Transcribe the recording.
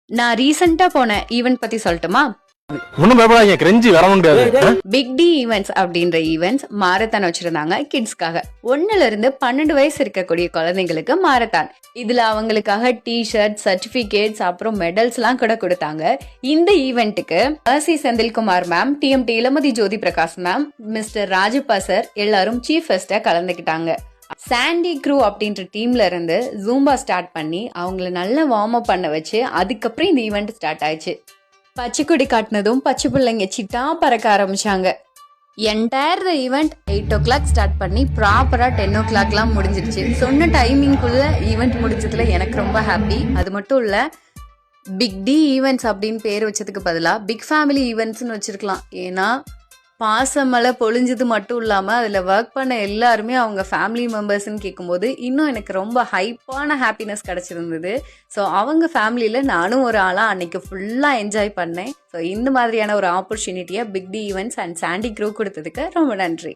நான் ரீசெண்டா போன ஈவென்ட் பத்தி சொல்லட்டுமா? ஒன்னும் பயப்படாதீங்க, கிரெஞ்சி வர முடியாது. பிக் டி ஈவெண்ட்ஸ் அப்படின்ற ஈவெண்ட்ஸ் மாரத்தான் வச்சிருந்தாங்க கிட்ஸ்க்காக. 1ல இருந்து 12 வயசு இருக்கக்கூடிய குழந்தைங்களுக்கு மாரத்தான். இதுல அவங்களுக்காக டிஷர்ட், சர்டிபிகேட்ஸ், அப்புறம் மெடல்ஸ் எல்லாம் கூட கொடுத்தாங்க. இந்த ஈவெண்ட்டுக்கு C Senthilkumar ma'am, TMT Ilamathi Jothi Prakash ma'am, mister Rajappa sir எல்லாரும் சீஃப் கெஸ்டா கலந்துக்கிட்டாங்க. சாண்டி க்ரூ அப்படின்ற டீம்ல இருந்து ஜூம்பா ஸ்டார்ட் பண்ணி அவங்கள நல்லா வார்ம் அப் பண்ண வச்சு அதுக்கப்புறம் இந்த ஈவெண்ட் ஸ்டார்ட் ஆயிடுச்சு. பச்சைக்கொடி காட்டினதும் பச்சை பிள்ளைங்க சிட்டா பறக்க ஆரம்பிச்சாங்க. Entire the event 8 o'clock start பண்ணி ப்ராப்பரா 10 o'clockலாம் முடிஞ்சிருச்சு. சொன்ன டைமிங்குள்ள ஈவெண்ட் முடிஞ்சதுல எனக்கு ரொம்ப ஹாப்பி. அது மட்டும் இல்ல, பிக் டி ஈவெண்ட்ஸ் அப்படின்னு பேர் வச்சதுக்கு பதிலா பிக் ஃபேமிலி ஈவெண்ட்ஸ்னு வச்சிருக்கலாம். ஏன்னா பாசமலை பொழிஞ்சது மட்டும் இல்லாம அதுல ஒர்க் பண்ண எல்லாருமே அவங்க ஃபேமிலி மெம்பர்ஸ்ன்னு கேட்கும்போது இன்னும் எனக்கு ரொம்ப ஹைப்பான ஹாப்பினஸ் கிடைச்சிருந்தது. ஸோ அவங்க ஃபேமிலியில நானும் ஒரு ஆளா அன்னைக்கு ஃபுல்லா என்ஜாய் பண்ணேன். ஸோ இந்த மாதிரியான ஒரு ஆப்பர்ச்சுனிட்டியை Big D Events and Sandy crew கொடுத்ததுக்கு ரொம்ப நன்றி.